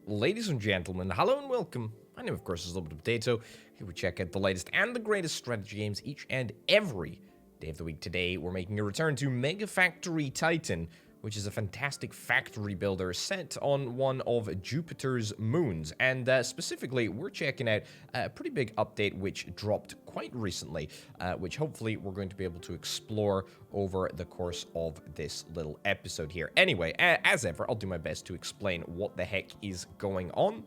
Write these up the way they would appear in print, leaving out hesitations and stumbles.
Ladies and gentlemen, hello and welcome. My name, of course, is Little Bit of Potato. Here we check out the latest and the greatest strategy games each and every day of the week. Today, we're making a return to MegaFactory Titan, which is a fantastic factory builder set on one of Jupiter's moons. And specifically, we're checking out a pretty big update which dropped quite recently, which hopefully we're going to be able to explore over the course of this little episode here. Anyway, as ever, I'll do my best to explain what the heck is going on.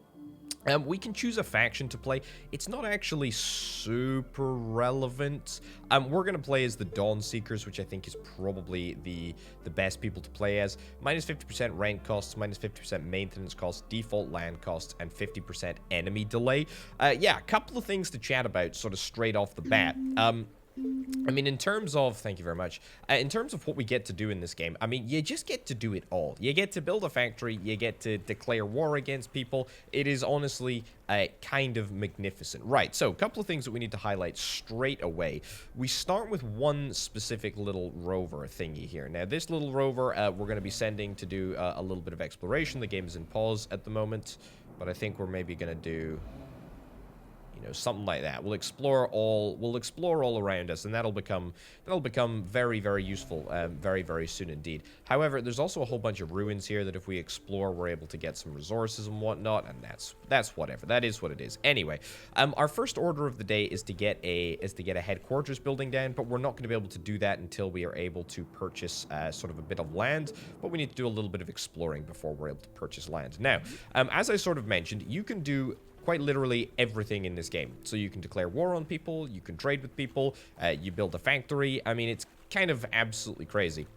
We can choose a faction to play. It's not actually super relevant. We're going to play as the Dawn Seekers, which I think is probably the best people to play as. Minus 50% rent costs, minus 50% maintenance costs, default land costs, and 50% enemy delay. Yeah, a couple of things to chat about sort of straight off the bat. I mean, in terms of, thank you very much, in terms of what we get to do in this game, I mean, you just get to do it all. You get to build a factory, you get to declare war against people. It is honestly kind of magnificent. Right, so a couple of things that we need to highlight straight away. We start with one specific little rover thingy here. Now, this little rover, we're going to be sending to do a little bit of exploration. The game is in pause at the moment, but I think we're maybe going to do... you know, something like that. We'll explore all around us, and that'll become very, very useful very, very soon indeed. However, there's also a whole bunch of ruins here that if we explore, we're able to get some resources and whatnot, and that's whatever. That is what it is. Anyway, our first order of the day is to get a headquarters building down, but we're not going to be able to do that until we are able to purchase sort of a bit of land. But we need to do a little bit of exploring before we're able to purchase land. Now, as I sort of mentioned, you can do quite literally everything in this game. So you can declare war on people, you can trade with people, you build a factory. I mean, it's kind of absolutely crazy.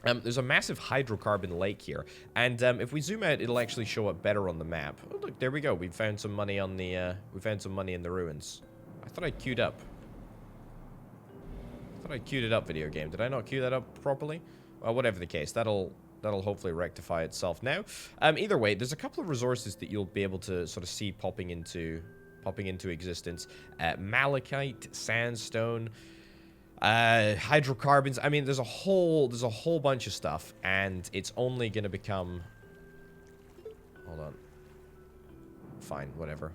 There's a massive hydrocarbon lake here, and if we zoom out, it'll actually show up better on the map. Oh, look, there we go. We found some money on the. We found some money in the ruins. I thought I queued up. I thought I queued it up, video game. Did I not queue that up properly? Well, whatever the case, that'll hopefully rectify itself now. Either way, there's a couple of resources that you'll be able to sort of see popping into existence. Malachite, sandstone, hydrocarbons. I mean, there's a whole bunch of stuff, and it's only going to become... Hold on. Fine, whatever.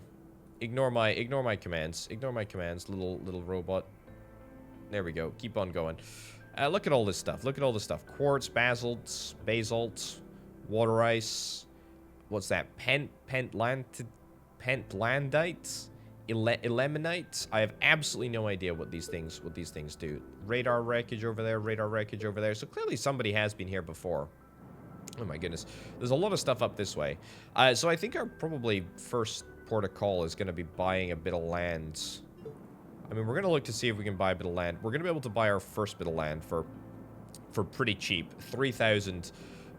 Ignore my commands. Ignore my commands, little robot. There we go. Keep on going. Look at all this stuff. Look at all this stuff. Quartz, basalt, water ice. What's that? Pentlandite? Elemenite? I have absolutely no idea what these things do. Radar wreckage over there, radar wreckage over there. So clearly somebody has been here before. Oh my goodness. There's a lot of stuff up this way. So I think our probably first port of call is going to be buying a bit of land. I mean, we're going to look to see if we can buy a bit of land. We're going to be able to buy our first bit of land for pretty cheap. 3,000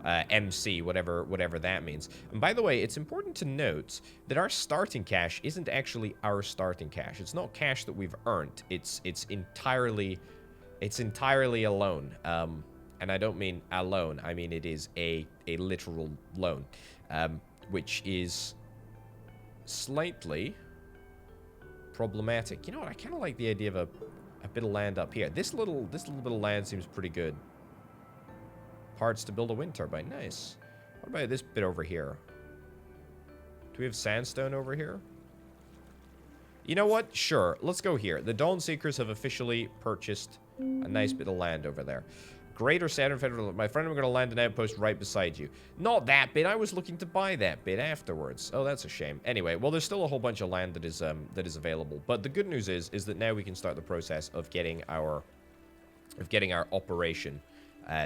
MC, whatever that means. And by the way, it's important to note that our starting cash isn't actually our starting cash. It's not cash that we've earned. It's entirely a loan. And I don't mean a loan. I mean it is a literal loan, which is slightly problematic. You know what? I kind of like the idea of a bit of land up here. This little bit of land seems pretty good. Parts to build a wind turbine. Nice. What about this bit over here? Do we have sandstone over here? You know what? Sure. Let's go here. The Dawn Seekers have officially purchased a nice bit of land over there. Greater Saturn Federal. My friend, I'm going to land an outpost right beside you. Not that bit. I was looking to buy that bit afterwards. Oh, that's a shame. Anyway, well, there's still a whole bunch of land that is available. But the good news is that now we can start the process of getting our operation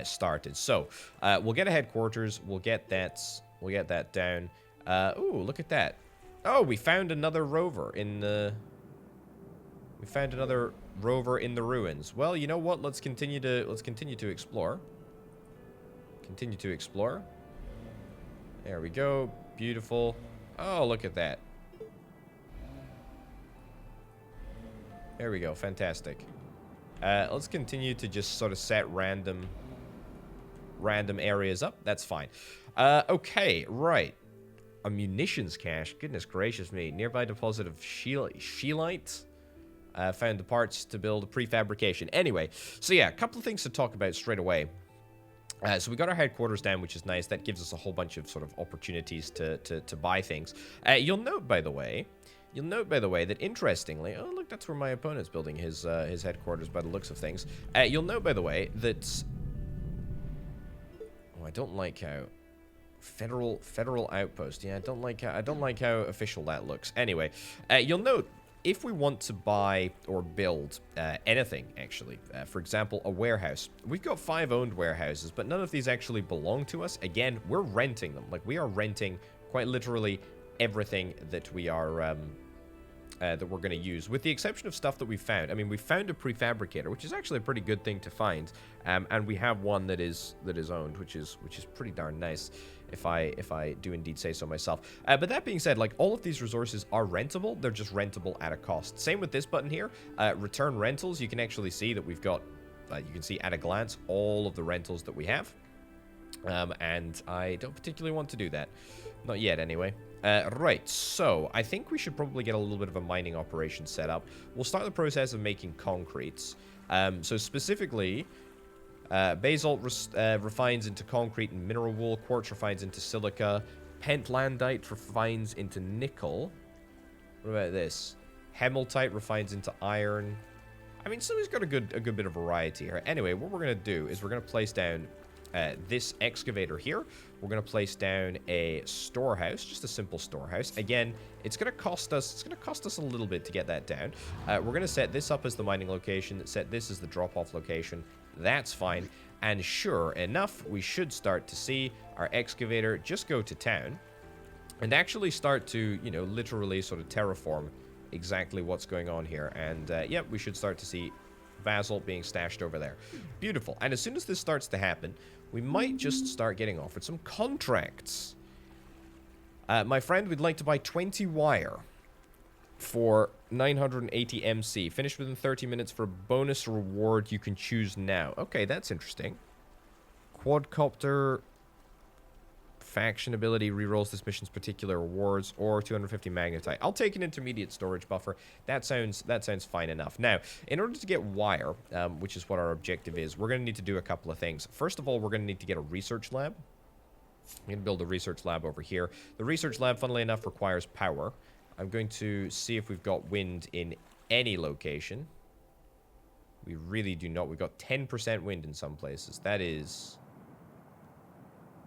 started. So we'll get a headquarters. We'll get that down. Ooh, look at that. Oh, we found another rover in the. We found another rover in the ruins. Well, you know what? Let's continue to explore. Continue to explore. There we go. Beautiful. Oh, look at that. There we go. Fantastic. Let's continue to just sort of set random areas up. That's fine. Okay, right. A munitions cache. Goodness gracious me. Nearby deposit of scheelite. Found the parts to build a prefabrication. Anyway, so yeah, a couple of things to talk about straight away. So we got our headquarters down, which is nice. That gives us a whole bunch of sort of opportunities to buy things. You'll note, by the way, that interestingly, oh look, that's where my opponent's building his headquarters by the looks of things. You'll note, by the way, that I don't like how federal outpost. Yeah, I don't like how official that looks. Anyway, you'll note, if we want to buy or build anything, actually, for example, a warehouse, we've got 5 owned warehouses, but none of these actually belong to us. Again, we're renting them. Like, we are renting quite literally everything that we are that we're going to use, with the exception of stuff that we found. I mean, we found a prefabricator, which is actually a pretty good thing to find, and we have one that is owned, which is pretty darn nice, if I do indeed say so myself. But that being said, like, all of these resources are rentable. They're just rentable at a cost. Same with this button here, return rentals. You can actually see that we've got, you can see at a glance all of the rentals that we have, and I don't particularly want to do that, not yet anyway. Right, so I think we should probably get a little bit of a mining operation set up. We'll start the process of making concretes. So specifically, basalt refines into concrete and mineral wool. Quartz refines into silica. Pentlandite refines into nickel. What about this? Hemaltite refines into iron. I mean, so he's got a good bit of variety here. Anyway, what we're going to do is we're going to place down this excavator here. We're going to place down a storehouse, just a simple storehouse. Again, it's going to cost us a little bit to get that down. We're going to set this up as the mining location, set this as the drop-off location. That's fine. And sure enough, we should start to see our excavator just go to town and actually start to, you know, literally sort of terraform exactly what's going on here. And yep, we should start to see basalt being stashed over there. Beautiful. And as soon as this starts to happen, we might just start getting offered some contracts. My friend, we'd like to buy 20 wire for 980 MC. Finish within 30 minutes for a bonus reward you can choose now. Okay, that's interesting. Quadcopter faction ability rerolls this mission's particular rewards, or 250 magnetite. I'll take an intermediate storage buffer. That sounds fine enough. Now, in order to get wire, which is what our objective is, we're going to need to do a couple of things. First of all, we're going to need to get a research lab. I'm going to build a research lab over here. The research lab, funnily enough, requires power. I'm going to see if we've got wind in any location. We really do not. We've got 10% wind in some places.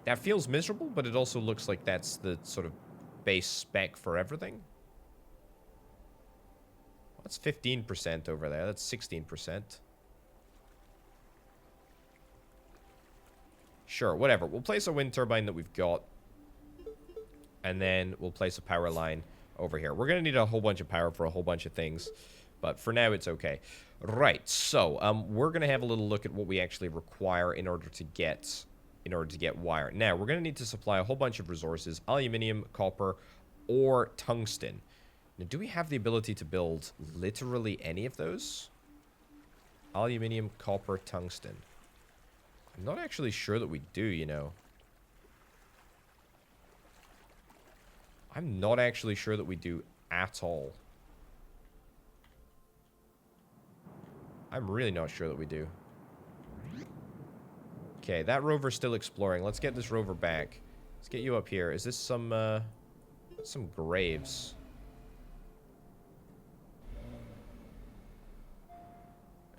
That feels miserable, but it also looks like that's the sort of base spec for everything. That's 15% over there. That's 16%. Sure, whatever. We'll place a wind turbine that we've got, and then we'll place a power line over here. We're going to need a whole bunch of power for a whole bunch of things, but for now it's okay. Right, so we're going to have a little look at what we actually require in order to get wire. Now, we're going to need to supply a whole bunch of resources: aluminium, copper, or tungsten. Now, do we have the ability to build literally any of those? Aluminium, copper, tungsten. I'm not actually sure that we do, you know. I'm not actually sure that we do at all. I'm really not sure that we do. Okay, that rover's still exploring. Let's get this rover back. Let's get you up here. Is this some graves?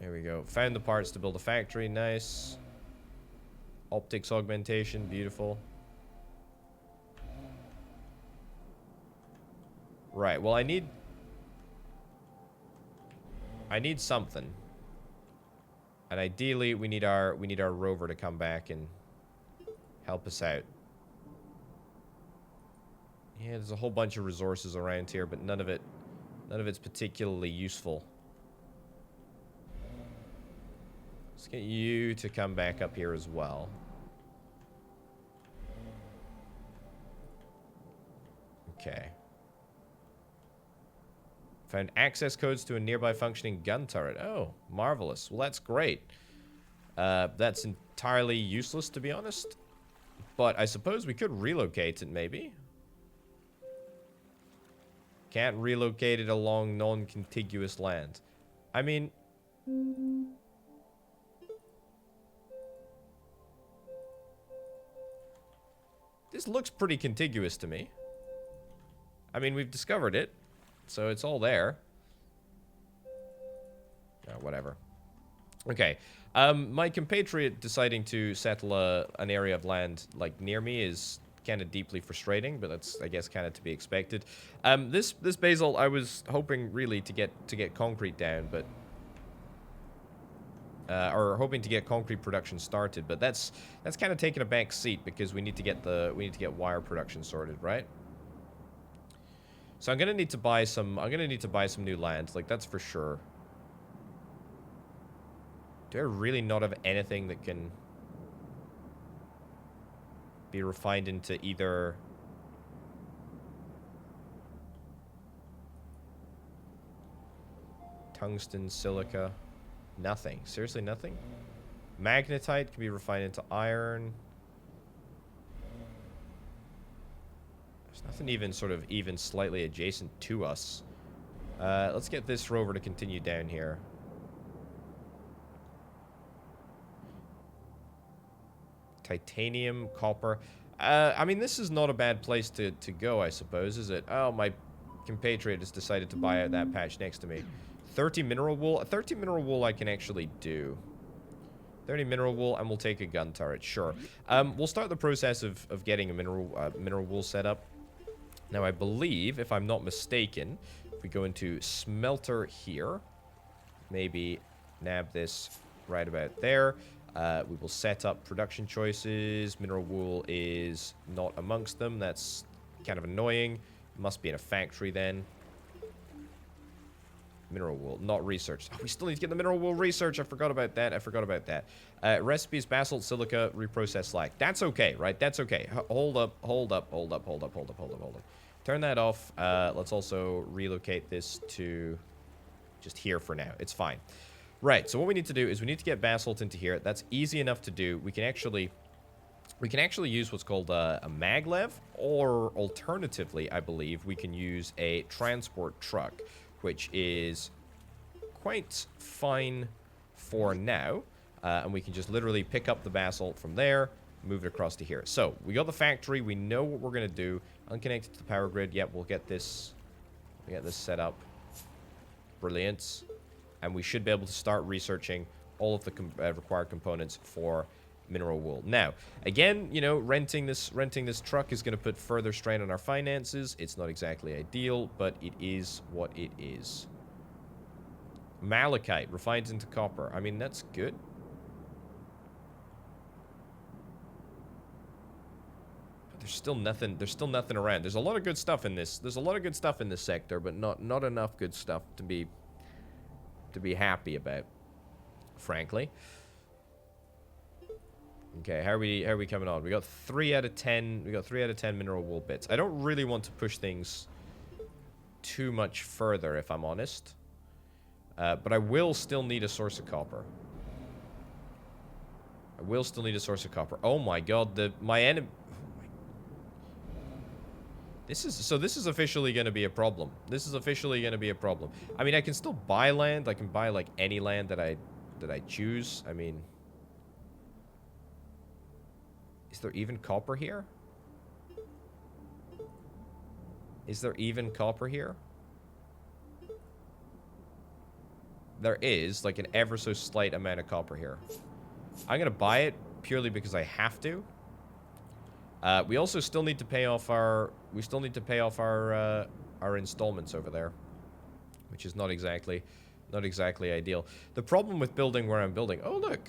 There we go. Found the parts to build a factory. Nice. Optics augmentation. Beautiful. Right, well, I need something. And ideally, we need our rover to come back and help us out. Yeah, there's a whole bunch of resources around here, but none of it's particularly useful. Let's get you to come back up here as well. Okay. Found access codes to a nearby functioning gun turret. Oh, marvelous. Well, that's great. That's entirely useless, to be honest. But I suppose we could relocate it, maybe. Can't relocate it along non-contiguous land. I mean... This looks pretty contiguous to me. I mean, we've discovered it, so it's all there. Whatever. Okay. My compatriot deciding to settle an area of land, like, near me is kind of deeply frustrating, but that's, I guess, kind of to be expected. This basil, I was hoping really to get concrete down, but or hoping to get concrete production started, but that's kind of taking a back seat because we need to get wire production sorted, right? So I'm gonna need to buy some new land, like, that's for sure. Do I really not have anything that can be refined into either... tungsten, silica? Nothing. Seriously, nothing? Magnetite can be refined into iron. There's nothing even slightly adjacent to us. Let's get this rover to continue down here. Titanium, copper. I mean, this is not a bad place to go, I suppose, is it? Oh, my compatriot has decided to buy out that patch next to me. 30 mineral wool. 30 mineral wool I can actually do. 30 mineral wool, and we'll take a gun turret, sure. We'll start the process of getting a mineral wool set up. Now, I believe, if I'm not mistaken, if we go into smelter here, maybe nab this right about there. We will set up production choices. Mineral wool is not amongst them. That's kind of annoying. Must be in a factory then. Mineral wool, not researched. Oh, we still need to get the mineral wool research. I forgot about that. Recipes, basalt, silica, reprocessed slag. That's okay, right? That's okay. Hold up. Turn that off. Let's also relocate this to just here for now. It's fine. Right, so what we need to do is we need to get basalt into here. That's easy enough to do. We can actually use what's called a maglev, or alternatively, I believe, we can use a transport truck, which is quite fine for now. And we can just literally pick up the basalt from there, move it across to here. So, we got the factory. We know what we're going to do. Unconnected to the power grid. Yep, we'll get this set up. Brilliant. And we should be able to start researching all of the required components for mineral wool. Now, again, you know, renting this truck is going to put further strain on our finances. It's not exactly ideal, but it is what it is. Malachite refined into copper. I mean, that's good. But there's still nothing around. There's a lot of good stuff in this. There's a lot of good stuff in this sector, but not enough good stuff to be happy about, frankly. Okay, how are we coming on? We got 3 out of 10. We got 3 out of 10 mineral wool bits. I don't really want to push things too much further, if I'm honest. But I will still need a source of copper. Oh my god, my enemy. This is officially going to be a problem. I mean, I can still buy land. I can buy, like, any land that I choose. I mean, is there even copper here? There is, like, an ever so slight amount of copper here. I'm going to buy it purely because I have to. We also still need to pay off our installments over there, which is not exactly ideal. The problem with building where I'm building. Oh, look.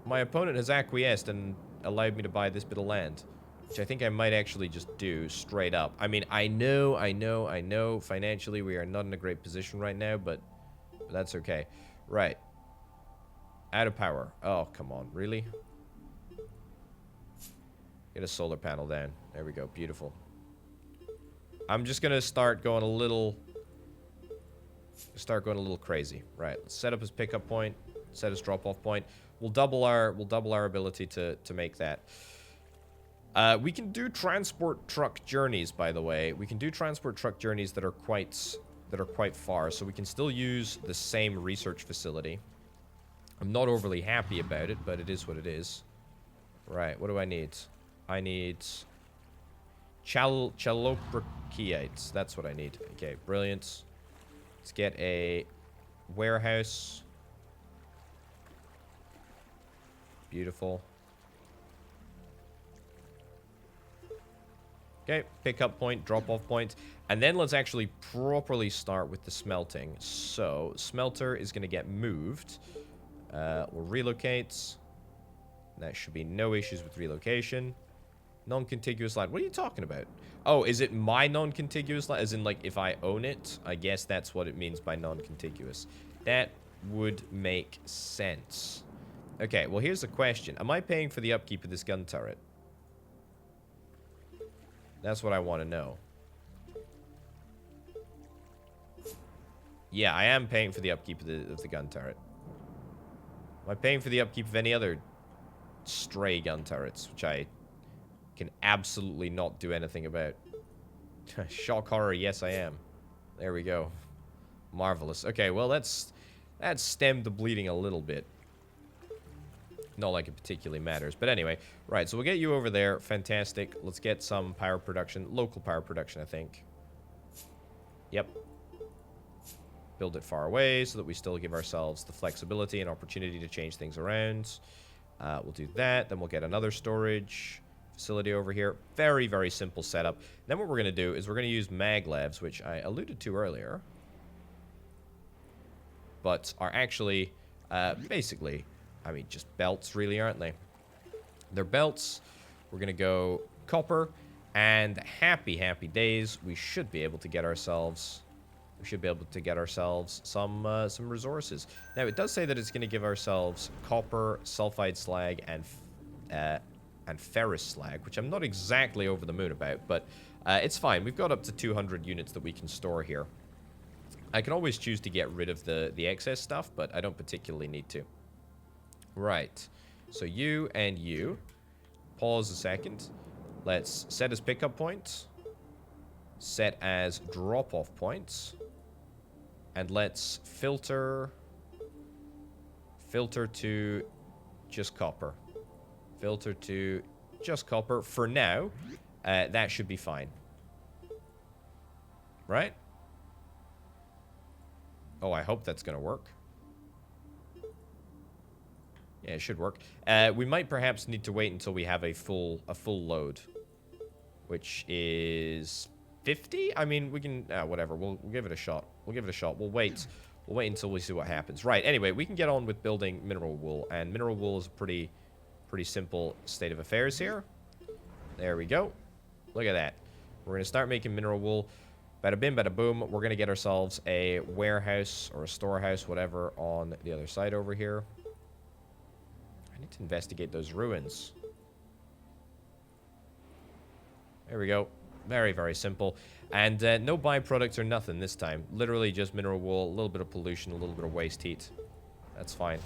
My opponent has acquiesced and allowed me to buy this bit of land, which I think I might actually just do straight up. I mean, I know financially we are not in a great position right now, but that's okay. Right. Out of power. Oh, come on. Really? Get a solar panel down. There we go. Beautiful. I'm just gonna start going a little crazy. Right. Let's set up his pickup point. Set his drop-off point. We'll double our ability to make that. We can do transport truck journeys, by the way. We can do transport truck journeys that are quite far, so we can still use the same research facility. I'm not overly happy about it, but it is what it is. Right. What do I need? I need Chaloprochiites. That's what I need. Okay, brilliant. Let's get a warehouse. Beautiful. Okay, pick-up point, drop-off point. And then let's actually properly start with the smelting. So, smelter is going to get moved. We'll relocate. That should be no issues with relocation. Non-contiguous land. What are you talking about? Oh, is it my non-contiguous land? As in, like, if I own it? I guess that's what it means by non-contiguous. That would make sense. Okay, well, here's the question. Am I paying for the upkeep of this gun turret? That's what I want to know. Yeah, I am paying for the upkeep of the gun turret. Am I paying for the upkeep of any other stray gun turrets, which I can absolutely not do anything about? Shock horror, yes I am. There we go. Marvelous. Okay, well, that's stemmed the bleeding a little bit. Not like it particularly matters. But anyway, right, so we'll get you over there. Fantastic. Let's get some power production. Local power production, I think. Yep. Build it far away so that we still give ourselves the flexibility and opportunity to change things around. We'll do that. Then we'll get another storage facility over here. Very, very simple setup. Then what we're going to do is we're going to use maglevs, which I alluded to earlier. But are actually, basically... I mean, just belts, really, aren't they? They're belts. We're going to go copper. And happy, happy days. We should be able to get ourselves... some resources. Now, it does say that it's going to give ourselves copper, sulfide slag, and ferrous slag, which I'm not exactly over the moon about, but it's fine. We've got up to 200 units that we can store here. I can always choose to get rid of the excess stuff, but I don't particularly need to. Right, so you and you, pause a second, let's set as pickup points, set as drop-off points, and let's filter to just copper. Filter to just copper. For now, that should be fine. Right? Oh, I hope that's going to work. Yeah, it should work. We might perhaps need to wait until we have a full load, which is 50. I mean, we can whatever. We'll give it a shot. We'll give it a shot. We'll wait. We'll wait until we see what happens. Right. Anyway, we can get on with building mineral wool, and mineral wool is a pretty simple state of affairs here. There we go. Look at that. We're gonna start making mineral wool. Bada bim, bada boom. We're gonna get ourselves a warehouse or a storehouse, whatever, on the other side over here. I need to investigate those ruins. There we go. Very, very simple. And no byproducts or nothing this time. Literally just mineral wool, a little bit of pollution, a little bit of waste heat. That's fine.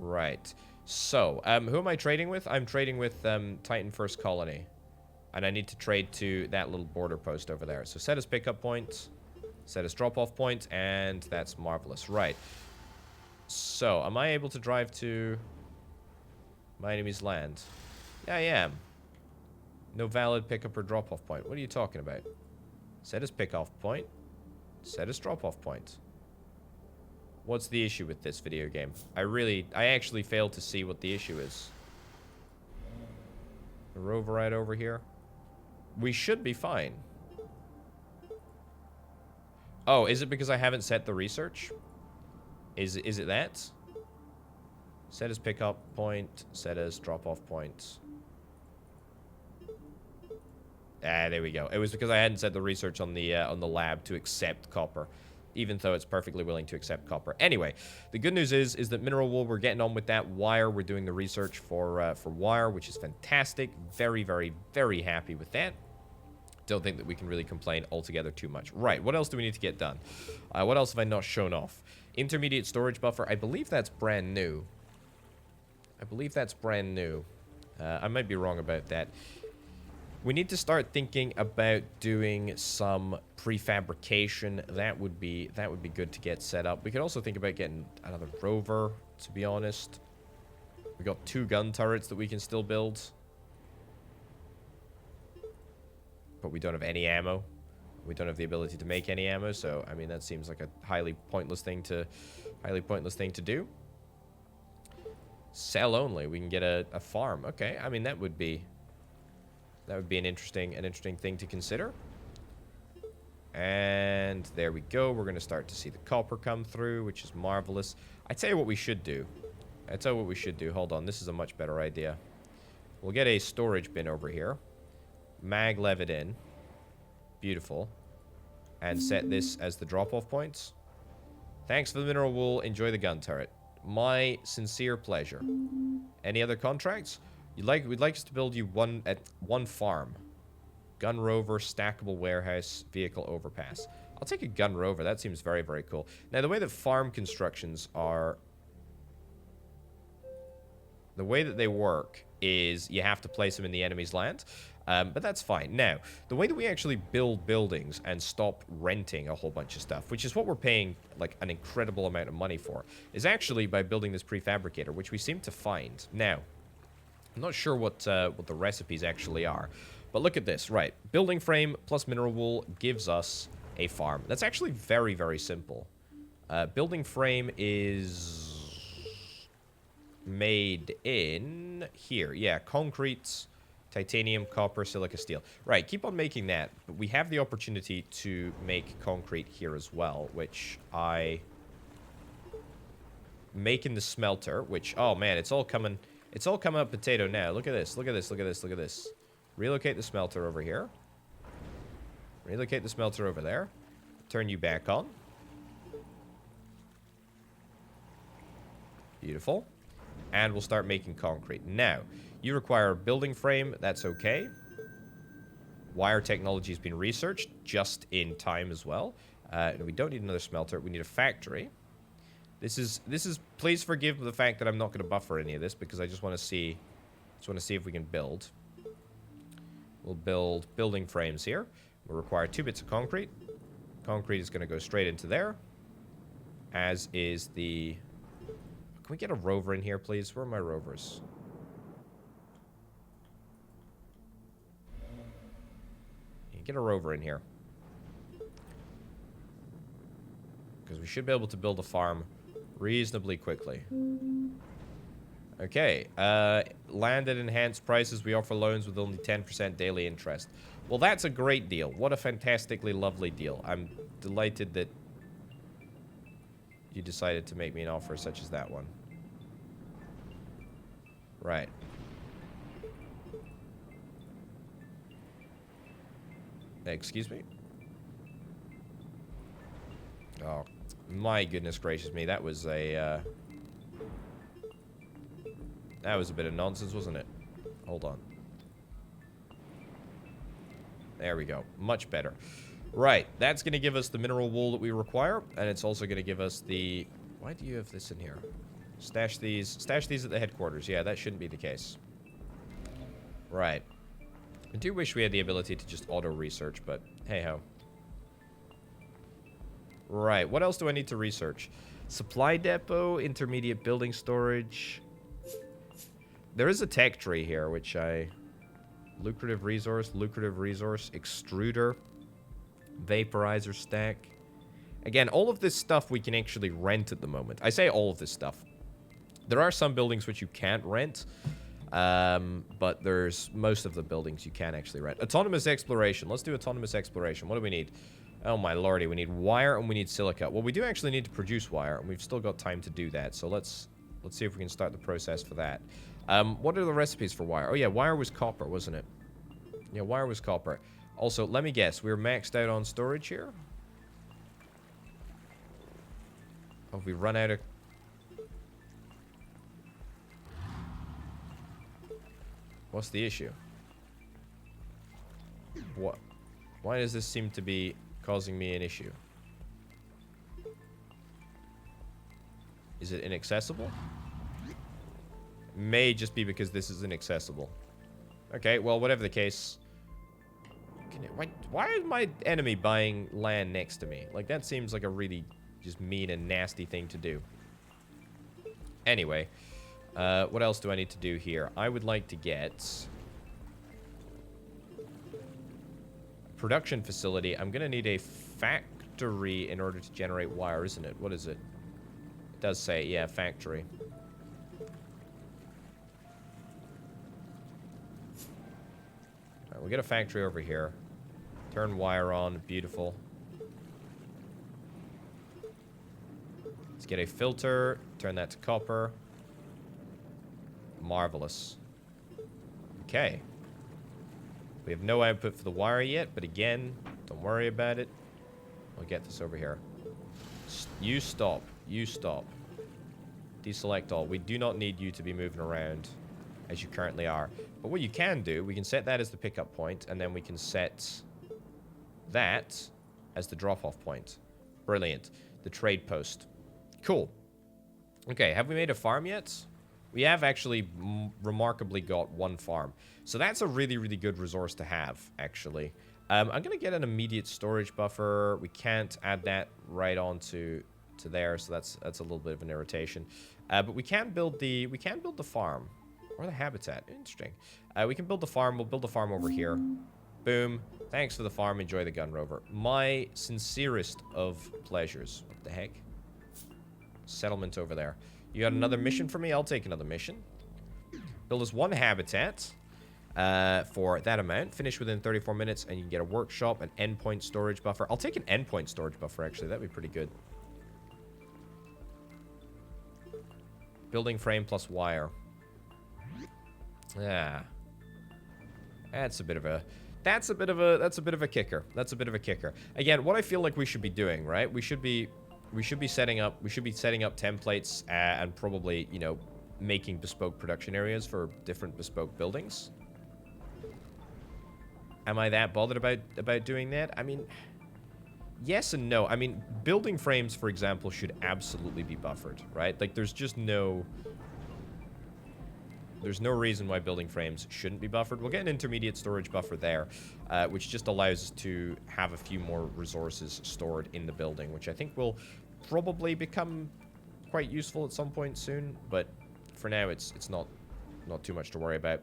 Right. So, who am I trading with? I'm trading with Titan First Colony. And I need to trade to that little border post over there. So set as pickup point, set as drop-off point, and that's marvelous. Right. So, am I able to drive to my enemy's land? Yeah, I am. No valid pickup or drop-off point. What are you talking about? Set as pick-off point. Set as drop-off point. What's the issue with this video game? I actually failed to see what the issue is. A rover right over here. We should be fine. Oh, is it because I haven't set the research? Is it that? Set as pickup point, set as drop-off point. Ah, there we go. It was because I hadn't set the research on the lab to accept copper, even though it's perfectly willing to accept copper. Anyway, the good news is that mineral wool, we're getting on with that. Wire, we're doing the research for wire, which is fantastic. Very, very, very happy with that. Don't think that we can really complain altogether too much. Right, what else do we need to get done? What else have I not shown off? Intermediate storage buffer. I believe that's brand new. I believe that's brand new. I might be wrong about that. We need to start thinking about doing some prefabrication. That would be good to get set up. We could also think about getting another rover, to be honest. We got 2 gun turrets that we can still build. but we don't have any ammo. We don't have the ability to make any ammo, so I mean that seems like a highly pointless thing to do. Sell only. We can get a farm. Okay, I mean that would be an interesting thing to consider. And there we go. We're going to start to see the copper come through, which is marvelous. I tell you what we should do. Hold on, this is a much better idea. We'll get a storage bin over here. Maglev it in. Beautiful. And set this as the drop-off points. Thanks for the mineral wool. Enjoy the gun turret. My sincere pleasure. Any other contracts? We'd like us to build you one farm. Gun rover, stackable warehouse, vehicle overpass. I'll take a gun rover. That seems very, very cool. Now, the way that farm constructions are... The way that they work is you have to place them in the enemy's land. But that's fine. Now, the way that we actually build buildings and stop renting a whole bunch of stuff, which is what we're paying, like, an incredible amount of money for, is actually by building this prefabricator, which we seem to find. Now, I'm not sure what the recipes actually are. But look at this, right. Building frame plus mineral wool gives us a farm. That's actually very, very simple. Building frame is made in here. Yeah, concrete, titanium, copper, silica, steel. Right, keep on making that. But we have the opportunity to make concrete here as well, which I... Making the smelter, which, oh man, it's all coming up potato now. Look at this, look at this, look at this, look at this. Relocate the smelter over here. Relocate the smelter over there. Turn you back on. Beautiful. And we'll start making concrete. Now, you require a building frame. That's okay. Wire technology has been researched just in time as well. We don't need another smelter. We need a factory. This is. Please forgive the fact that I'm not going to buffer any of this because I just want to see. If we can build. We'll build building frames here. We'll require 2 bits of concrete. Concrete is going to go straight into there. As is the... Can we get a rover in here, please? Where are my rovers? Get a rover in here. Because we should be able to build a farm reasonably quickly. Okay, land at enhanced prices. We offer loans with only 10% daily interest. Well, that's a great deal. What a fantastically lovely deal. I'm delighted that you decided to make me an offer such as that one. Right. Excuse me? Oh, my goodness gracious me. That was a... That was a bit of nonsense, wasn't it? Hold on. There we go. Much better. Right. That's going to give us the mineral wool that we require. And it's also going to give us the... Why do you have this in here? Stash these at the headquarters. Yeah, that shouldn't be the case. Right. I do wish we had the ability to just auto-research, but hey-ho. Right. What else do I need to research? Supply depot, intermediate building storage... There is a tech tree here, which I... lucrative resource, extruder, vaporizer stack. Again, all of this stuff we can actually rent at the moment. I say all of this stuff. There are some buildings which you can't rent, but there's most of the buildings you can actually rent. Autonomous exploration. Let's do autonomous exploration. What do we need? Oh my lordy, we need wire and we need silica. Well, we do actually need to produce wire, and we've still got time to do that. So let's see if we can start the process for that. What are the recipes for wire? Oh yeah, wire was copper, wasn't it? Yeah, wire was copper. Also, let me guess, we're maxed out on storage here? Have we run out of... What's the issue? What? Why does this seem to be causing me an issue? Is it inaccessible? May just be because this is inaccessible. Okay, well, whatever the case. Why is my enemy buying land next to me? Like, that seems like a really just mean and nasty thing to do. Anyway, what else do I need to do here? I would like to get... production facility, I'm going to need a factory in order to generate wire, isn't it? What is it? It does say, yeah, factory. Alright, we get a factory over here. Turn wire on. Beautiful. Let's get a filter. Turn that to copper. Marvelous. Okay. We have no output for the wire yet, but again, don't worry about it. We'll get this over here. You stop. You stop. Deselect all. We do not need you to be moving around as you currently are. But what you can do, we can set that as the pickup point, and then we can set that as the drop-off point. Brilliant. The trade post. Cool. Okay, have we made a farm yet? We have actually remarkably got one farm. So that's a really, really good resource to have, actually. I'm going to get an immediate storage buffer. We can't add that right onto there, so that's a little bit of an irritation. But we can build the farm or the habitat. Interesting. We can build the farm. We'll build the farm over here. Boom. Thanks for the farm. Enjoy the gun rover. My sincerest of pleasures. What the heck? Settlement over there. You got another mission for me? I'll take another mission. Build us one habitat for that amount. Finish within 34 minutes, and you can get a workshop, an endpoint storage buffer. I'll take an endpoint storage buffer, actually. That'd be pretty good. Building frame plus wire. Yeah. That's a bit of a kicker. That's a bit of a kicker. Again, what I feel like we should be doing, right? We should be setting up templates and probably, you know, making bespoke production areas for different bespoke buildings. Am I that bothered about doing that? I mean, yes and no. I mean, building frames, for example, should absolutely be buffered, right? Like, there's no reason why building frames shouldn't be buffered. We'll get an intermediate storage buffer there, which just allows us to have a few more resources stored in the building, which I think will probably become quite useful at some point soon. But for now, it's not too much to worry about.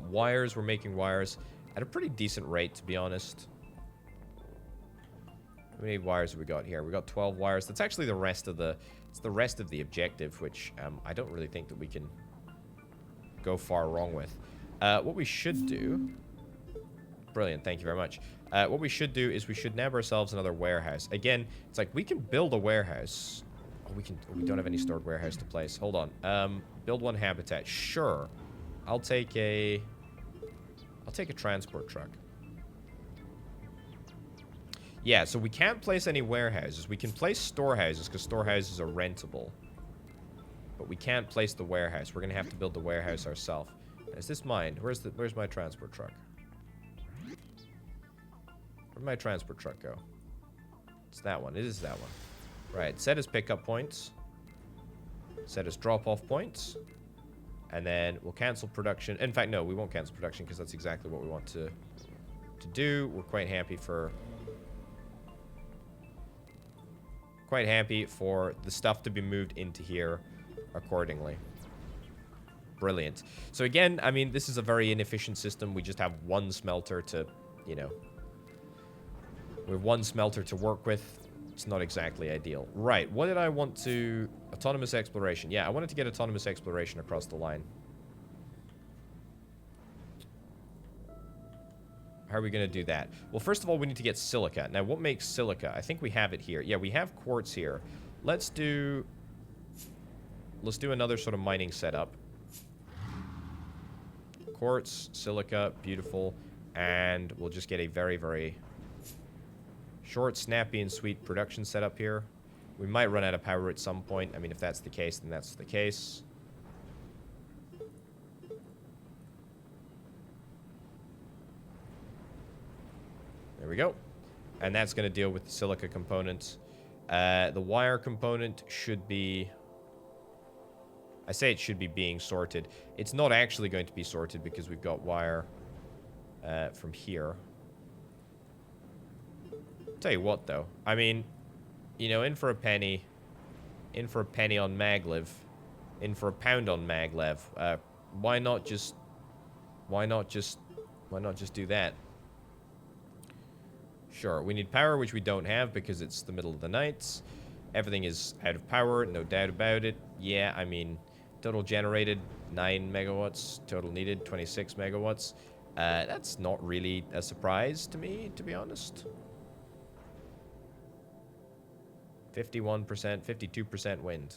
Wires, we're making wires at a pretty decent rate, to be honest. How many wires have we got here? We got 12 wires. That's actually the rest of the objective, which I don't really think that we can go far wrong with. What we should do... Brilliant, thank you very much. What we should do is we should nab ourselves another warehouse. Again, it's like we can build a warehouse. Oh, we don't have any stored warehouse to place. Hold on. Build one habitat. Sure. I'll take a transport truck. Yeah, so we can't place any warehouses. We can place storehouses because storehouses are rentable. But we can't place the warehouse. We're going to have to build the warehouse ourselves. Is this mine? Where's my transport truck? Where'd my transport truck go? It's that one. It is that one. Right. Set as pickup points. Set as drop-off points. And then we'll cancel production. In fact, no, we won't cancel production because that's exactly what we want to do. We're quite happy for the stuff to be moved into here accordingly. Brilliant. So again, I mean, this is a very inefficient system. We just have one smelter to, you know, we have one smelter to work with. It's not exactly ideal. Right, what did I want to... Autonomous exploration. Yeah, I wanted to get autonomous exploration across the line. How are we going to do that? Well, first of all, we need to get silica. Now, what makes silica? I think we have it here. Yeah, we have quartz here. Let's do another sort of mining setup. Quartz, silica, beautiful. And we'll just get a very, very short, snappy, and sweet production setup here. We might run out of power at some point. I mean, if that's the case, then that's the case. There we go. And that's going to deal with the silica component. The wire component should be... I say it should be being sorted. It's not actually going to be sorted because we've got wire from here. Tell you what, though. I mean, you know, in for a penny on maglev, in for a pound on maglev. Why not just do that? Sure, we need power, which we don't have because it's the middle of the night. Everything is out of power, no doubt about it. Yeah, I mean, total generated 9 megawatts, total needed 26 megawatts. That's not really a surprise to me, to be honest. 51%, 52% wind.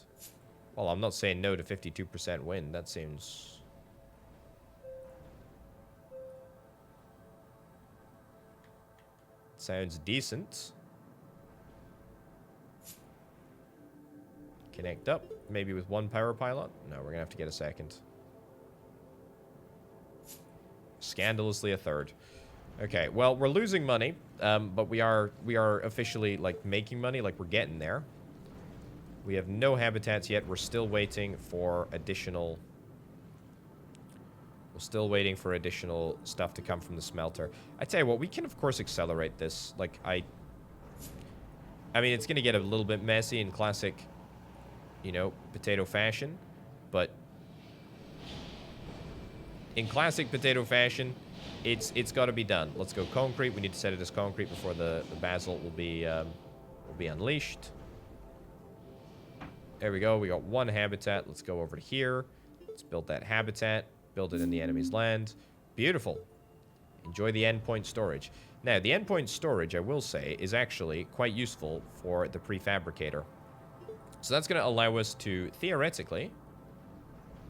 Well, I'm not saying no to 52% wind. That seems... sounds decent. Connect up. Maybe with one power pylon? No, we're going to have to get a second. Scandalously a third. Okay, well, we're losing money, but we are officially, like, making money. Like, we're getting there. We have no habitats yet. We're still waiting for additional... We're still waiting for additional stuff to come from the smelter. I tell you what, we can, of course, accelerate this. Like, I mean, it's going to get a little bit messy in classic, you know, potato fashion. But in classic potato fashion, it's got to be done. Let's go concrete. We need to set it as concrete before the basalt will be unleashed. There we go. We got one habitat. Let's go over to here. Let's build that habitat. Build it in the enemy's land. Beautiful. Enjoy the endpoint storage. Now, the endpoint storage, I will say, is actually quite useful for the prefabricator. So that's going to allow us to, theoretically,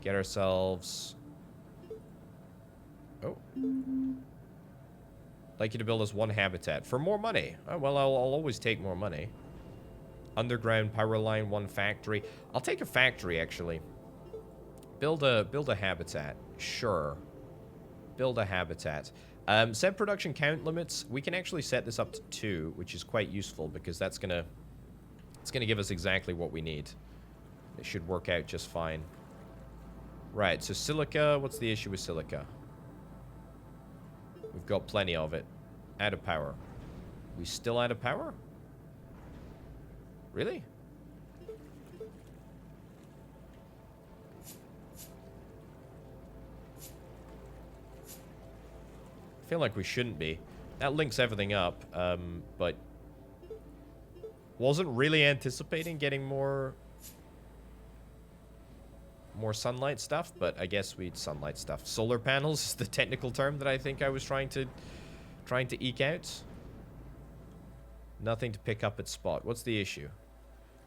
get ourselves... Oh. I'd like you to build us one habitat for more money. Oh, well, I'll always take more money. Underground power line, one factory. I'll take a factory, actually. Build a habitat. Sure. Build a habitat. Set production count limits. We can actually set this up to 2, which is quite useful because it's gonna give us exactly what we need. It should work out just fine. Right, so silica, what's the issue with silica? We've got plenty of it. Out of power. We still out of power? Really? I feel like we shouldn't be. That links everything up, but wasn't really anticipating getting more sunlight stuff, but I guess we'd sunlight stuff. Solar panels is the technical term that I think I was trying to eke out. Nothing to pick up at spot. What's the issue?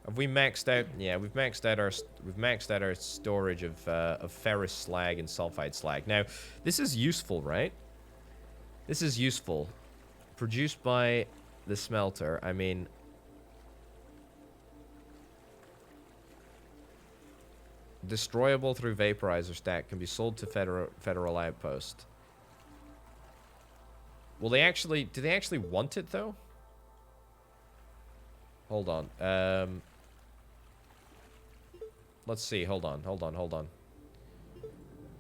Have we maxed out? Yeah, we've maxed out our storage of ferrous slag and sulfide slag. Now, this is useful, right? This is useful. Produced by the smelter. I mean, destroyable through vaporizer stack, can be sold to federal outpost. Will they actually? Do they actually want it though? Hold on. Let's see. Hold on.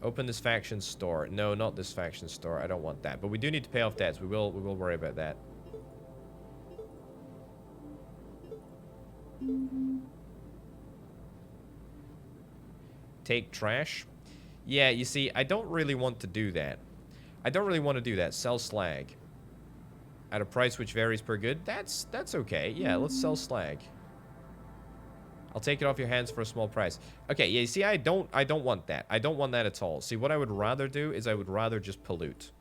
Open this faction store. No, not this faction store. I don't want that. But we do need to pay off debts. We will worry about that. Take trash. Yeah, you see, I don't really want to do that. Sell slag. At a price which varies per good. That's okay. Yeah, let's sell slag. I'll take it off your hands for a small price. Okay, yeah, you see, I don't want that. I don't want that at all. See, what I would rather do is I would rather just pollute.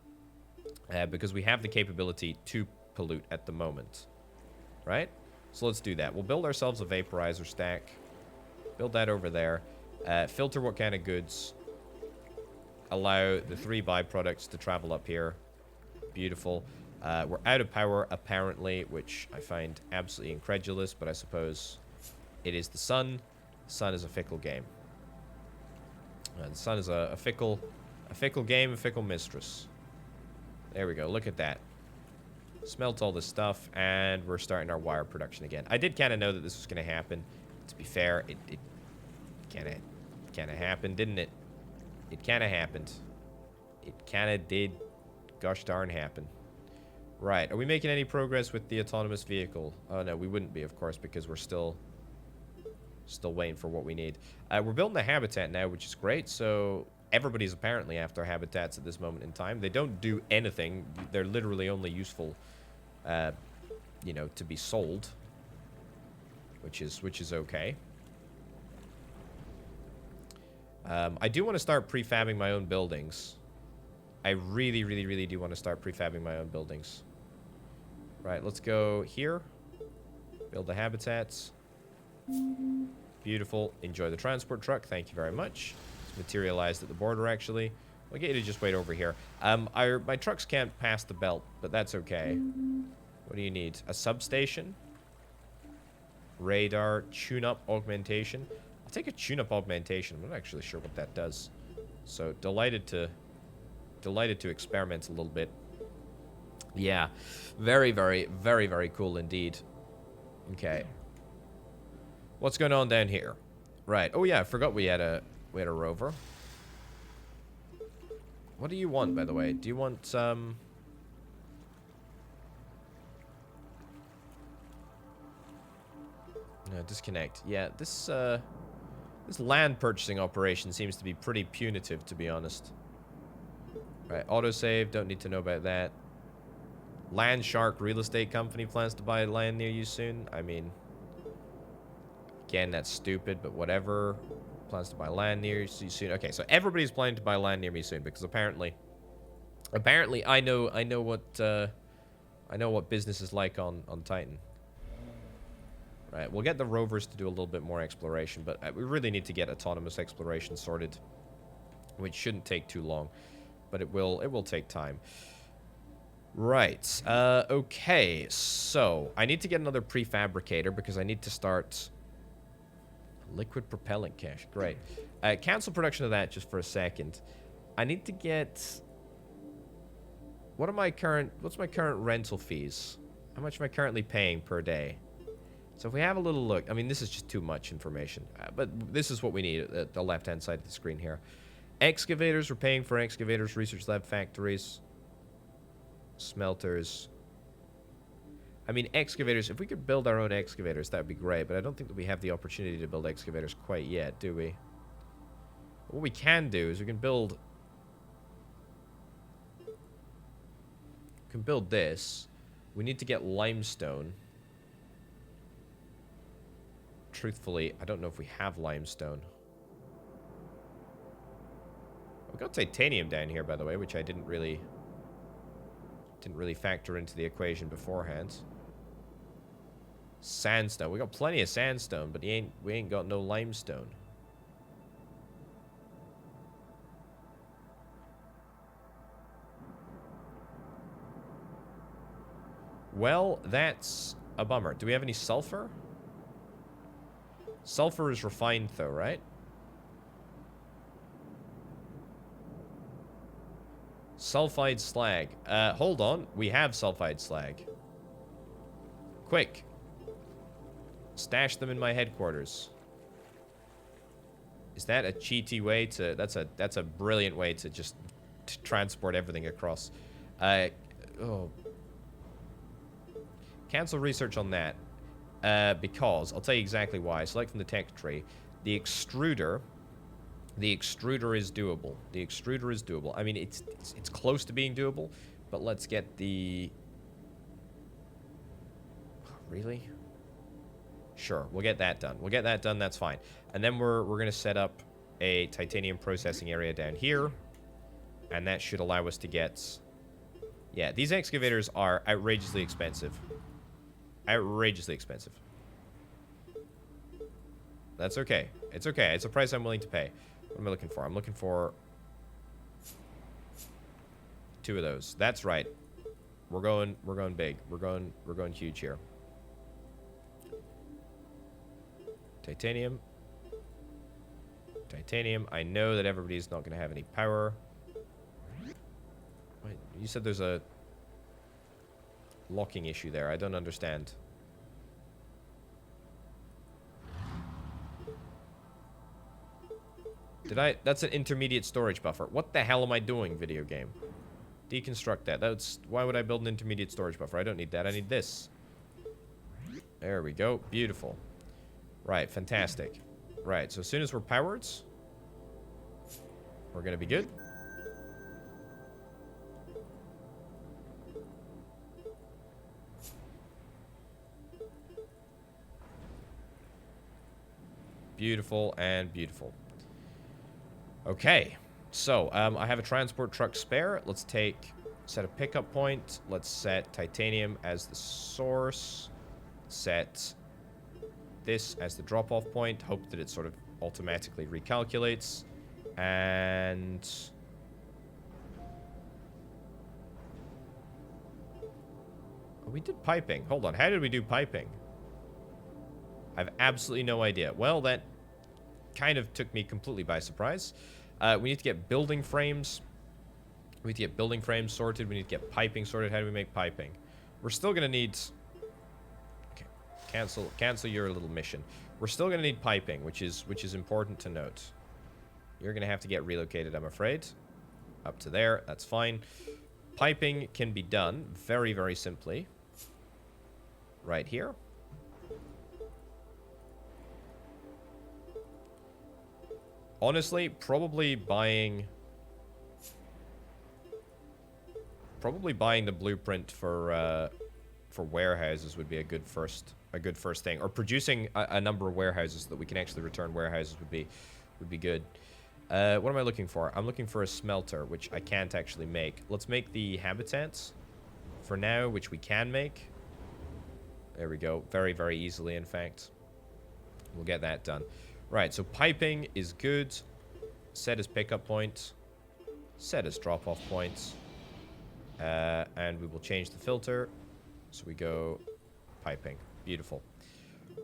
Because we have the capability to pollute at the moment. Right? So let's do that. We'll build ourselves a vaporizer stack. Build that over there. Filter what kind of goods. Allow the 3 byproducts to travel up here. Beautiful. We're out of power, apparently, which I find absolutely incredulous, but I suppose it is the sun. The sun is a fickle game. The sun is a fickle game, a fickle mistress. There we go. Look at that. Smelt all this stuff, and we're starting our wire production again. I did kind of know that this was going to happen. To be fair, it kind of happened, didn't it? It kind of happened. It kind of did, gosh darn, happen. Right. Are we making any progress with the autonomous vehicle? Oh, no, we wouldn't be, of course, because we're still waiting for what we need. We're building a habitat now, which is great. So everybody's apparently after habitats at this moment in time. They don't do anything. They're literally only useful you know, to be sold, which is okay. I do want to start prefabbing my own buildings. I really, really, really do want to start prefabbing my own buildings. Right, let's go here. Build the habitats. Beautiful. Enjoy the transport truck. Thank you very much. It's materialized at the border, actually. I'll get you to just wait over here. My trucks can't pass the belt, but that's okay. What do you need? A substation? Radar. Tune-up augmentation. I'll take a tune-up augmentation. I'm not actually sure what that does. So, delighted to experiment a little bit. Yeah. Very, very, very, very cool indeed. Okay. What's going on down here? Right. Oh yeah, I forgot we had a rover. What do you want, by the way? Do you want no, disconnect. Yeah, this land purchasing operation seems to be pretty punitive, to be honest. Right, autosave, don't need to know about that. Land Shark Real Estate Company plans to buy land near you soon. I mean, again, that's stupid, but whatever. Plans to buy land near you soon. Okay, so everybody's planning to buy land near me soon because apparently I know what business is like on Titan. Right, we'll get the rovers to do a little bit more exploration, but we really need to get autonomous exploration sorted, which shouldn't take too long, but it will take time. Right. Okay, so I need to get another prefabricator because I need to start liquid propellant cache. Great. Cancel production of that just for a second. I need to get... what's my current rental fees? How much am I currently paying per day? So if we have a little look, I mean, this is just too much information, but this is what we need at the left-hand side of the screen here. Excavators, we're paying for excavators, research lab factories, smelters. I mean, excavators, if we could build our own excavators, that would be great, but I don't think that we have the opportunity to build excavators quite yet, do we? What we can do is we can build this. We need to get limestone. Truthfully, I don't know if we have limestone. We've got titanium down here, by the way, which I didn't really factor into the equation beforehand. Sandstone. We got plenty of sandstone, but we ain't got no limestone. Well, that's a bummer. Do we have any sulfur? Sulfur is refined, though, right? Sulfide slag. Hold on. We have sulfide slag. Quick. Stash them in my headquarters. Is that a cheaty way to... That's a brilliant way to just transport everything across. Oh. Cancel research on that. Because, I'll tell you exactly why. Select from the tech tree. The extruder is doable. The extruder is doable. I mean, it's close to being doable, but let's get the... Really? Sure, we'll get that done. We'll get that done, that's fine. And then we're going to set up a titanium processing area down here, and that should allow us to get... Yeah, these excavators are outrageously expensive. Outrageously expensive. That's okay. It's okay. It's a price I'm willing to pay. What am I looking for? I'm looking for 2 of those. That's right. We're going big. We're going huge here. Titanium. Titanium. I know that everybody's not going to have any power. Wait, you said there's a locking issue there. I don't understand. That's an intermediate storage buffer. What the hell am I doing, video game? Deconstruct that. Why would I build an intermediate storage buffer? I don't need that. I need this. There we go. Beautiful. Right, fantastic. Right, so as soon as we're powered, we're gonna be good. Beautiful and beautiful. Okay. So, I have a transport truck spare. Let's set a pickup point. Let's set titanium as the source. Set this as the drop-off point. Hope that it sort of automatically recalculates. And... we did piping. Hold on. How did we do piping? I have absolutely no idea. Well, that kind of took me completely by surprise. We need to get building frames. We need to get building frames sorted. We need to get piping sorted. How do we make piping? We're still going to need... okay. Cancel your little mission. We're still going to need piping, which is important to note. You're going to have to get relocated, I'm afraid. Up to there. That's fine. Piping can be done very, very simply. Right here. Honestly, probably buying the blueprint for warehouses would be a good first thing. Or producing a number of warehouses so that we can actually return warehouses would be good. What am I looking for? I'm looking for a smelter, which I can't actually make. Let's make the habitats for now, which we can make. There we go. Very, very easily, in fact. We'll get that done. Right, so piping is good. Set as pickup point. Set as drop-off points. And we will change the filter. So we go piping. Beautiful.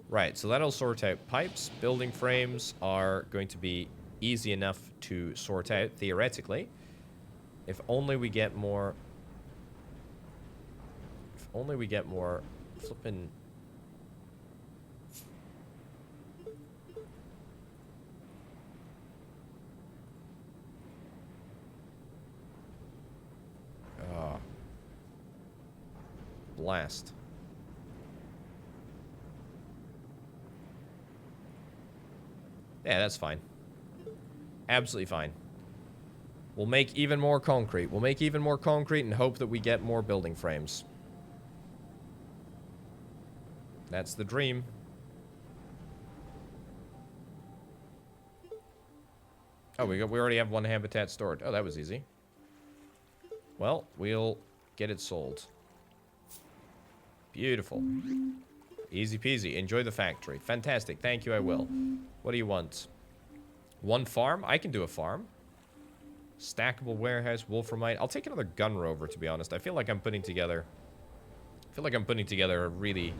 Right, so that'll sort out pipes. Building frames are going to be easy enough to sort out, theoretically. If only we get more... if only we get more flippin'... oh. Blast. Yeah, that's fine. Absolutely fine. We'll make even more concrete. We'll make even more concrete and hope that we get more building frames. That's the dream. Oh, we already have one habitat stored. Oh, that was easy. Well, we'll get it sold. Beautiful. Easy peasy. Enjoy the factory. Fantastic. Thank you, I will. What do you want? One farm? I can do a farm. Stackable warehouse, wolframite. I'll take another gun rover, to be honest. I feel like I'm putting together a really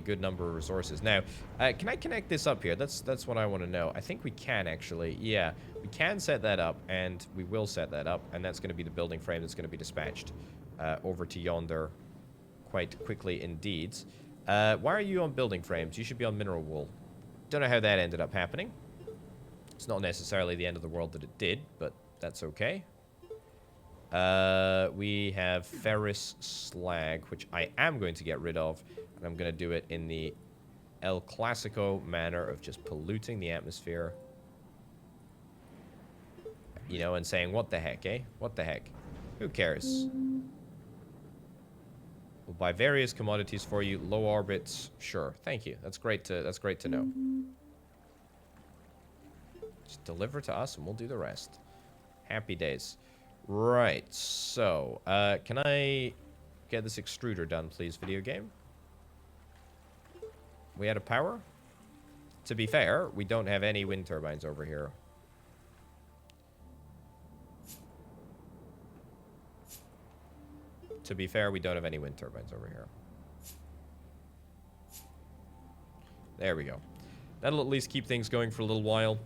good number of resources. Now, can I connect this up here? That's what I want to know. I think we can, actually. Yeah, we can set that up, and we will set that up, and that's going to be the building frame that's going to be dispatched over to yonder quite quickly indeed. Why are you on building frames? You should be on mineral wool. Don't know how that ended up happening. It's not necessarily the end of the world that it did, but that's okay. We have ferrous slag, which I am going to get rid of, and I'm going to do it in the El Clasico manner of just polluting the atmosphere. You know, and saying, what the heck, eh? What the heck? Who cares? We'll buy various commodities for you. Low orbits, sure. Thank you. That's great to know. Just deliver to us and we'll do the rest. Happy days. Right, so, can I get this extruder done, please, video game? We out of power? To be fair, we don't have any wind turbines over here. To be fair, we don't have any wind turbines over here. There we go. That'll at least keep things going for a little while.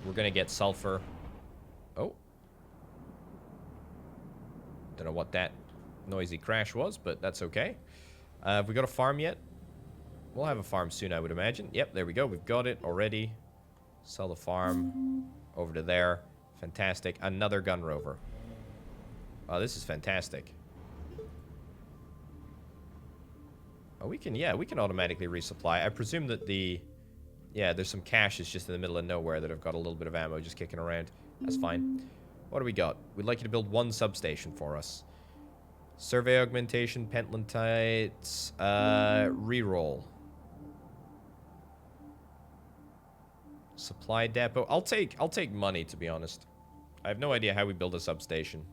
We're gonna get sulfur. Oh. Don't know what that noisy crash was, but that's okay. Have we got a farm yet? We'll have a farm soon, I would imagine. Yep, there we go. We've got it already. Sell the farm over to there. Fantastic. Another gun rover. Oh, this is fantastic. Oh, we can automatically resupply. I presume that there's some caches just in the middle of nowhere that have got a little bit of ammo just kicking around. That's fine. What do we got? We'd like you to build one substation for us. Survey augmentation, pentlantite, reroll. Supply depot. I'll take money, to be honest. I have no idea how we build a substation.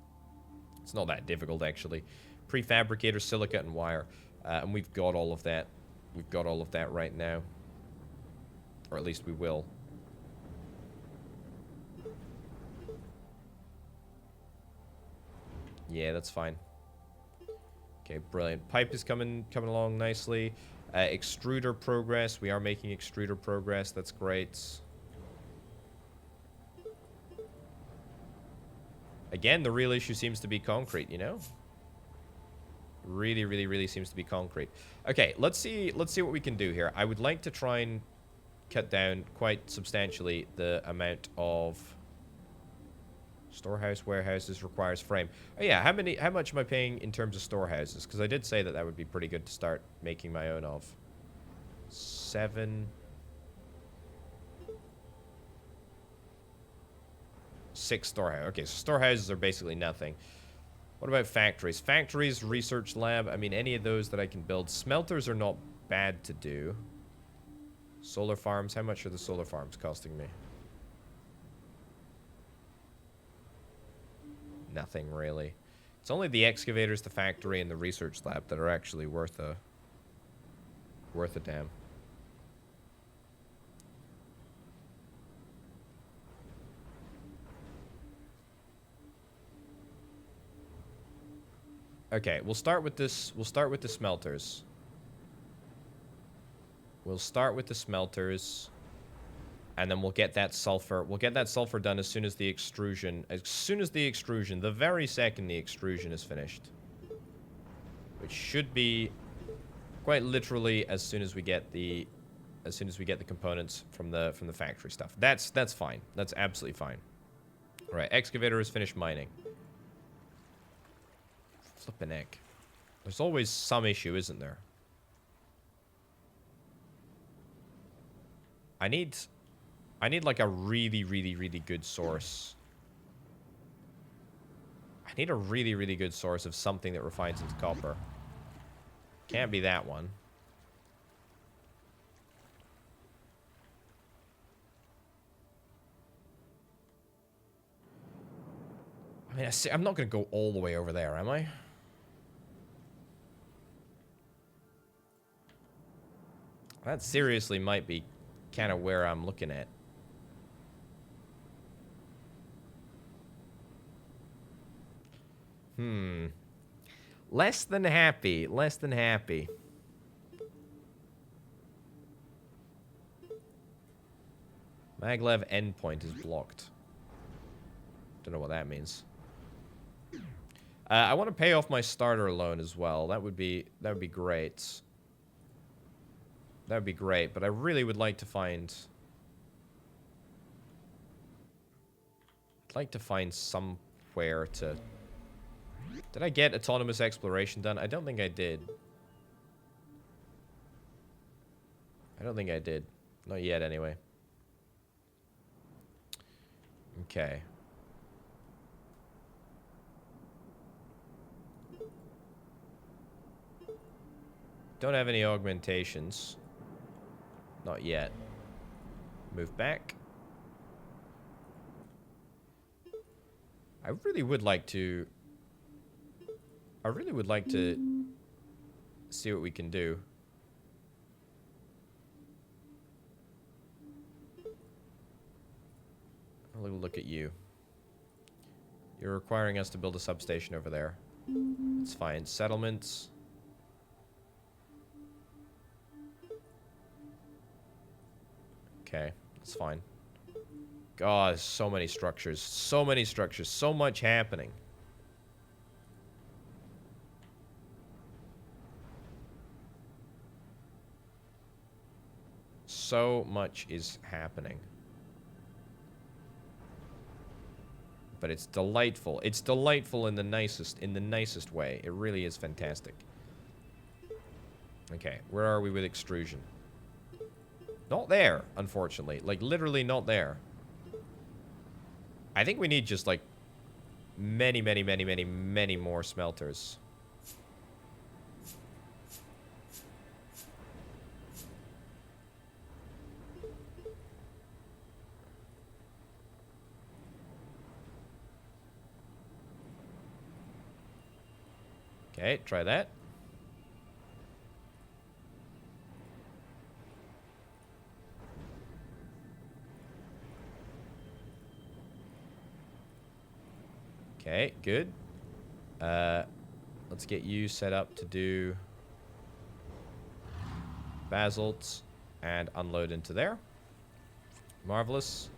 It's not that difficult, actually. Prefabricator, silicate, and wire. And we've got all of that. We've got all of that right now. Or at least we will. Yeah, that's fine. Okay, brilliant. Pipe is coming along nicely. Extruder progress. We are making extruder progress. That's great. Again, the real issue seems to be concrete, you know? Really, really, really seems to be concrete. Okay, let's see what we can do here. I would like to try and cut down quite substantially the amount of storehouse, warehouses requires frame. Oh yeah, how much am I paying in terms of storehouses? Because I did say that would be pretty good to start making my own of. 7 6 storehouse. Okay, so storehouses are basically nothing. What about factories? Factories, research lab. I mean, any of those that I can build. Smelters are not bad to do. Solar farms. How much are the solar farms costing me? Nothing, really. It's only the excavators, the factory, and the research lab that are actually worth a damn. Okay, we'll start with this. We'll start with the smelters. We'll start with the smelters. And then we'll get that sulfur. We'll get that sulfur done as soon as the extrusion. The very second the extrusion is finished. Which should be quite literally as soon as we get the components from the factory stuff. That's fine. That's absolutely fine. All right, excavator is finished mining. Flippin' heck. There's always some issue, isn't there? I need like a really, really, really good source. I need a really, really good source of something that refines into copper. Can't be that one. I mean, I'm not going to go all the way over there, am I? That seriously might be kind of where I'm looking at. Less than happy. Less than happy. Maglev endpoint is blocked. Don't know what that means. I want to pay off my starter loan as well. That would be great. That would be great, but I really would like to find... I'd like to find somewhere to... Did I get autonomous exploration done? I don't think I did. I don't think I did. Not yet, anyway. Okay. Don't have any augmentations. Not yet. Move back. I really would like to see what we can do. A little look at you. You're requiring us to build a substation over there. It's fine. Settlements. Okay, that's fine. God, so many structures. So many structures. So much happening. So much is happening. But it's delightful. It's delightful in the nicest way. It really is fantastic. Okay, where are we with extrusion? Not there, unfortunately. Like, literally not there. I think we need just, like, many, many, many, many, many more smelters. Okay, try that. Okay, good. Let's get you set up to do basalt and unload into there. Marvelous.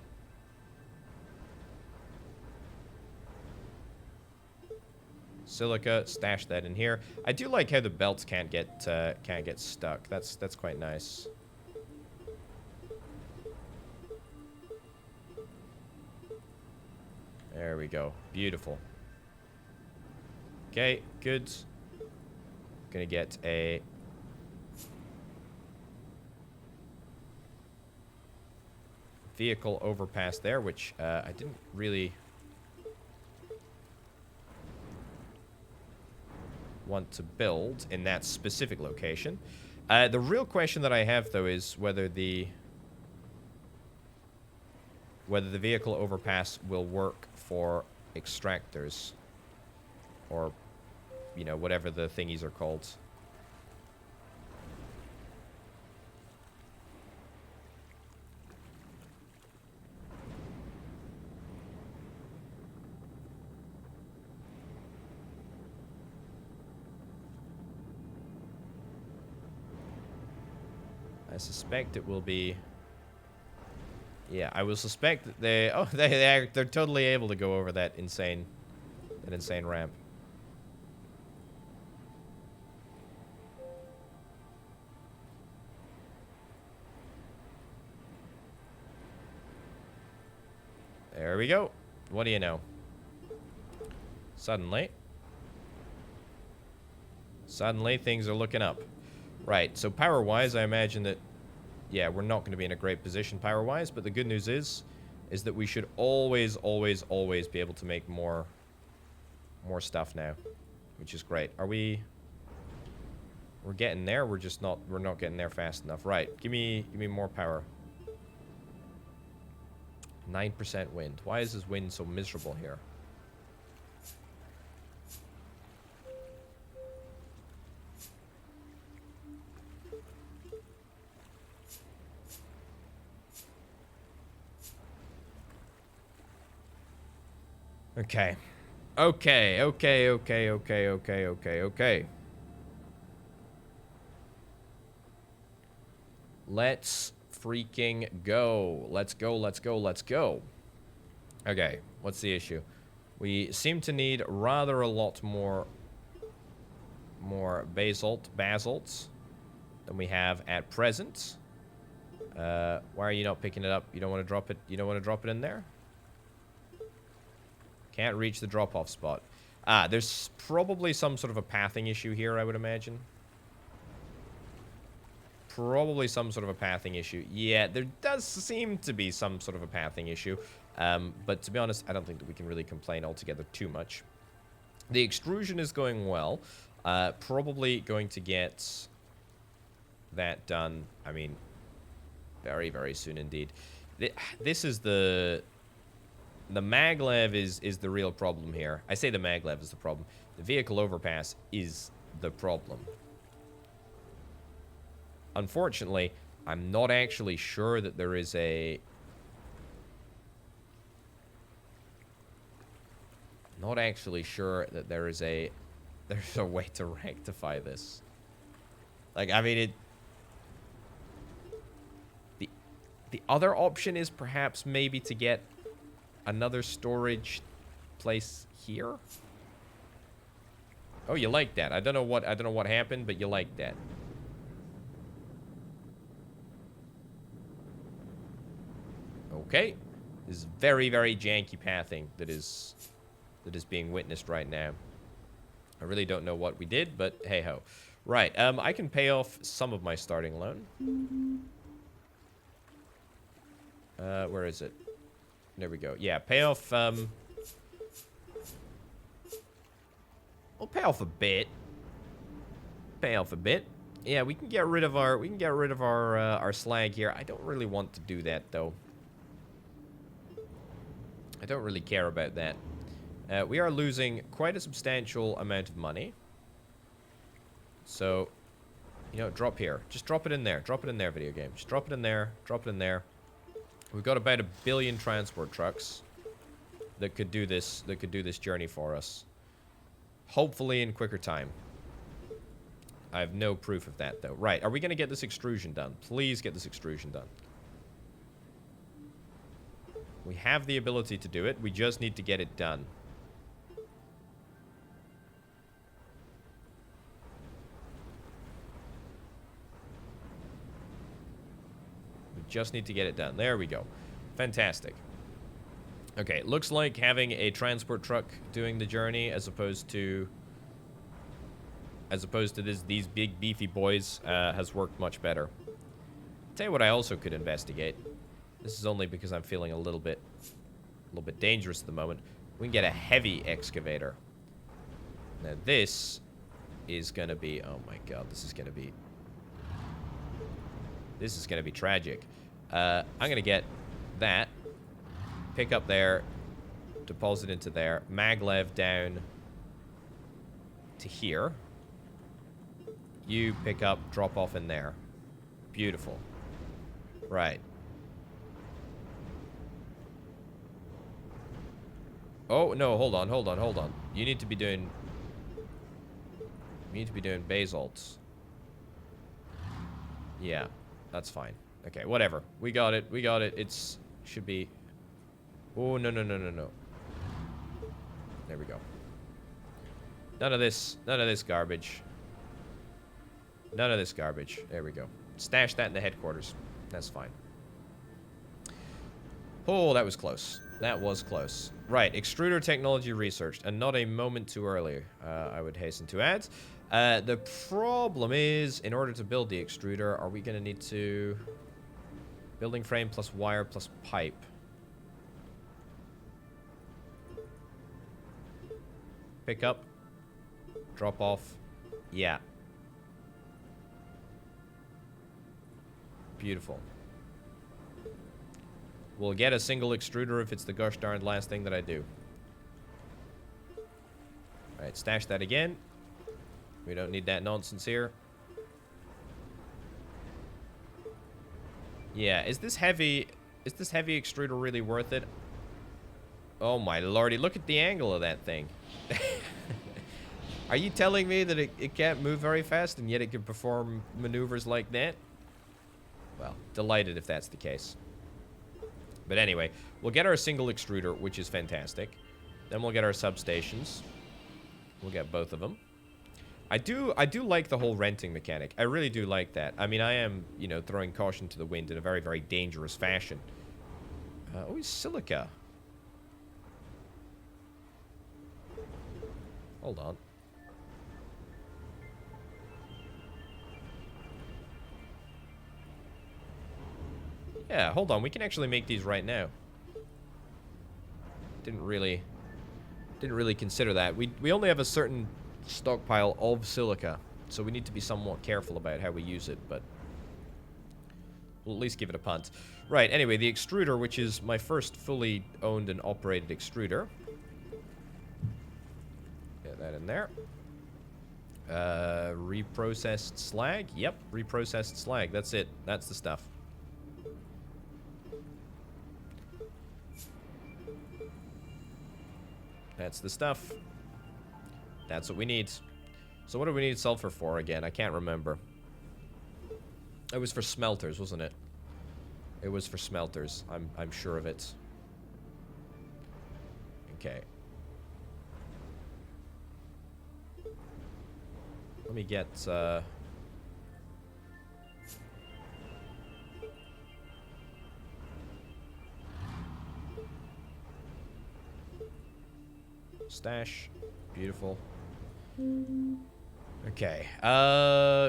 Silica, stash that in here. I do like how the belts can't get stuck. That's quite nice. There we go. Beautiful. Okay, good. Gonna get a vehicle overpass there, which I didn't really want to build in that specific location. The real question that I have, though, is whether the vehicle overpass will work for extractors, or, you know, whatever the thingies are called. I suspect it will be... Yeah, I will suspect that they... Oh, they're totally able to go over that insane ramp. There we go. What do you know? Suddenly, things are looking up. Right, so power-wise, I imagine that, yeah, we're not going to be in a great position power-wise, but the good news is that we should always, always, always be able to make more stuff now, which is great. Are we... We're getting there, we're not getting there fast enough. Right, give me more power. 9% wind. Why is this wind so miserable here? Okay. Okay. Let's freaking go. Let's go. Okay, what's the issue? We seem to need rather a lot more basalts than we have at present. Why are you not picking it up? You don't want to drop it? You don't want to drop it in there? Can't reach the drop-off spot. There's probably some sort of a pathing issue here, I would imagine. Probably some sort of a pathing issue. Yeah, there does seem to be some sort of a pathing issue. But to be honest, I don't think that we can really complain altogether too much. The extrusion is going well. Probably going to get that done, I mean, very, very soon indeed. This is the maglev is the real problem here. I say the maglev is the problem. The vehicle overpass is the problem. Unfortunately, I'm not actually sure that there is a... Not actually sure that there's a way to rectify this. Like, I mean, the other option is perhaps maybe to get another storage place here. Oh, you like that? I don't know what happened, but you like that. Okay. This is very, very janky pathing that is being witnessed right now. I really don't know what we did, but hey ho. Right, I can pay off some of my starting loan. Where is it? There we go. Yeah, pay off, we'll pay off a bit. Pay off a bit. Yeah, we can get rid of our slag here. I don't really want to do that though. I don't really care about that. We are losing quite a substantial amount of money. So, you know, drop here. Just drop it in there. Drop it in there, video game. Just drop it in there. Drop it in there. We've got about 1 billion transport trucks that could do this. That could do this journey for us. Hopefully in quicker time. I have no proof of that, though. Right. Are we going to get this extrusion done? Please get this extrusion done. We have the ability to do it. We just need to get it done. We just need to get it done. There we go. Fantastic. Okay, looks like having a transport truck doing the journey as opposed to these big beefy boys has worked much better. Tell you what I also could investigate. This is only because I'm feeling a little bit dangerous at the moment. We can get a heavy excavator. Now this is gonna be, oh my god, this is gonna be tragic. I'm gonna get that, pick up there, deposit into there, maglev down to here. You pick up, drop off in there. Beautiful. Right. Oh, no, hold on. You need to be doing basalts. Yeah, that's fine. Okay, whatever. We got it. It's should be. Oh, no. There we go. None of this garbage. None of this garbage. There we go. Stash that in the headquarters. That's fine. Oh, that was close. That was close. Right, extruder technology researched, and not a moment too early, I would hasten to add. The problem is, in order to build the extruder, are we going to need to... Building frame plus wire plus pipe. Pick up. Drop off. Yeah. Beautiful. We'll get a single extruder if it's the gosh darned last thing that I do. Alright, stash that again. We don't need that nonsense here. Yeah, is this heavy extruder really worth it? Oh my lordy, look at the angle of that thing. Are you telling me that it can't move very fast and yet it can perform maneuvers like that? Well, delighted if that's the case. But anyway, we'll get our single extruder, which is fantastic. Then we'll get our substations. We'll get both of them. I do like the whole renting mechanic. I really do like that. I mean, I am, you know, throwing caution to the wind in a very, very dangerous fashion. Oh, it's silica. Hold on. Yeah, hold on. We can actually make these right now. Didn't really consider that. We only have a certain stockpile of silica, so we need to be somewhat careful about how we use it, but we'll at least give it a punt. Right, anyway, the extruder, which is my first fully owned and operated extruder. Get that in there. Reprocessed slag. Yep, reprocessed slag. That's it. That's the stuff. That's the stuff. That's what we need. So what do we need sulfur for again? I can't remember. It was for smelters, wasn't it? It was for smelters. I'm sure of it. Okay. Let me get stash. Beautiful. Okay.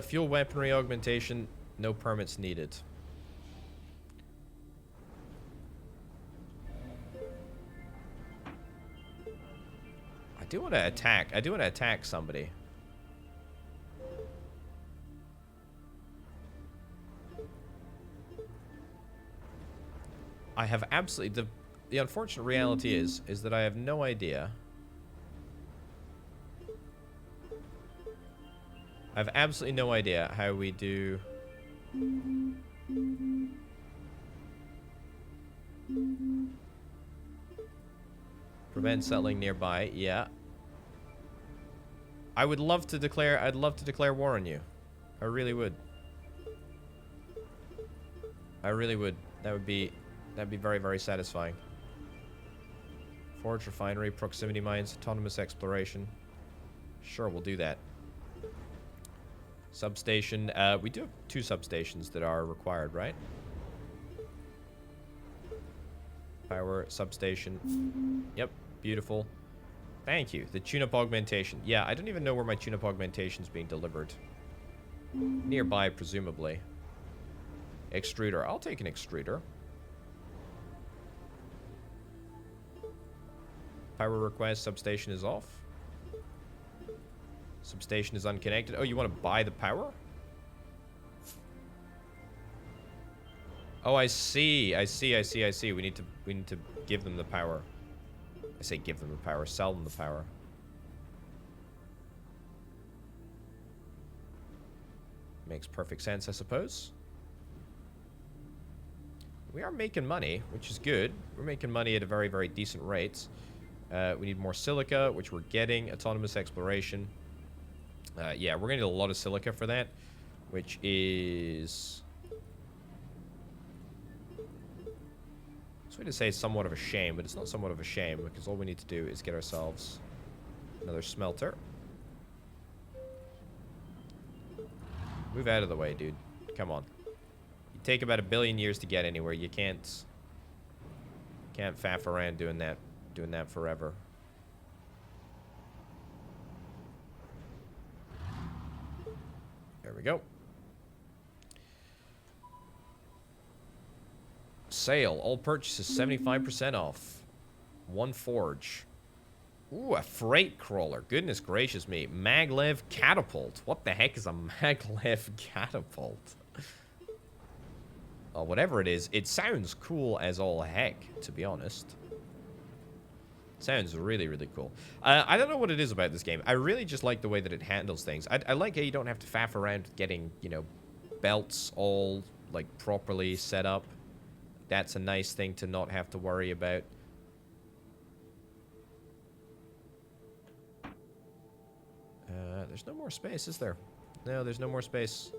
Fuel weaponry augmentation. No permits needed. I do want to attack somebody. I have absolutely... The unfortunate reality is that I have no idea I have absolutely no idea how we do... Prevent settling nearby, yeah. I'd love to declare war on you. I really would. I really would. That'd be very, very satisfying. Forge refinery, proximity mines, autonomous exploration. Sure, we'll do that. Substation. We do have 2 substations that are required, right? Power substation. Yep, beautiful. Thank you. The tune-up augmentation. Yeah, I don't even know where my tune-up augmentation is being delivered. Nearby, presumably. Extruder. I'll take an extruder. Power request. Substation is off. Substation is unconnected. Oh, you want to buy the power? Oh, I see. I see. We need to give them the power. I say give them the power. Sell them the power. Makes perfect sense, I suppose. We are making money, which is good. We're making money at a very, very decent rate. We need more silica, which we're getting. Autonomous exploration. Yeah, we're going to need a lot of silica for that, which is... I was going to say somewhat of a shame, but it's not somewhat of a shame, because all we need to do is get ourselves another smelter. Move out of the way, dude. Come on. You take about 1 billion years to get anywhere. You can't faff around doing that forever. There we go. Sale. All purchases 75% off. 1 forge. Ooh, a freight crawler. Goodness gracious me. Maglev catapult. What the heck is a maglev catapult? Oh, whatever it is, it sounds cool as all heck, to be honest. Sounds really, really cool. I don't know what it is about this game. I really just like the way that it handles things. I like how you don't have to faff around getting, you know, belts all, like, properly set up. That's a nice thing to not have to worry about. There's no more space, is there? No, there's no more space.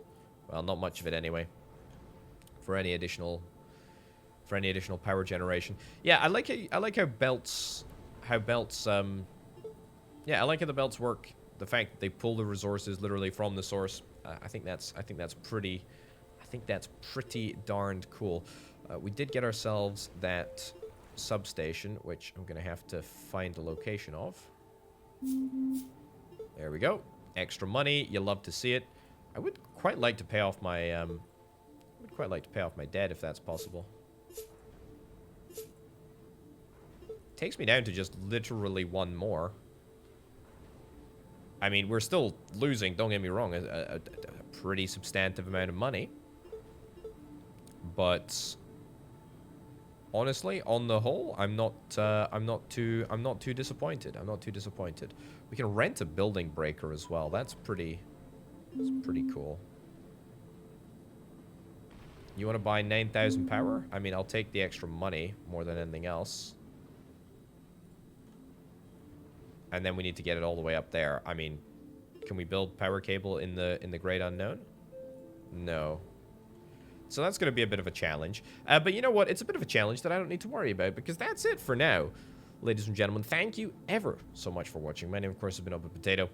Well, not much of it anyway. For any additional power generation. Yeah, I like how belts yeah, I like how the belts work. The fact that they pull the resources literally from the source. I think that's pretty darned cool. We did get ourselves that substation, which I'm gonna have to find the location of. There we go. Extra money. You love to see it. I would quite like to pay off my debt if that's possible. Takes me down to just literally 1 more. I mean, we're still losing, don't get me wrong, a pretty substantive amount of money. But honestly, on the whole, I'm not too disappointed. I'm not too disappointed. We can rent a building breaker as well. That's pretty cool. You want to buy 9,000 power? I mean, I'll take the extra money more than anything else. And then we need to get it all the way up there. I mean, can we build power cable in the great unknown? No. So that's going to be a bit of a challenge. But you know what? It's a bit of a challenge that I don't need to worry about, because that's it for now. Ladies and gentlemen, thank you ever so much for watching. My name, of course, has been Open Potato.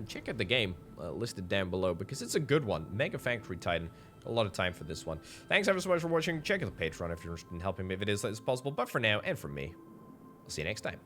Check out the game listed down below, because it's a good one. MegaFactory Titan. A lot of time for this one. Thanks ever so much for watching. Check out the Patreon if you're interested in helping me if it is possible. But for now, and from me, I'll see you next time.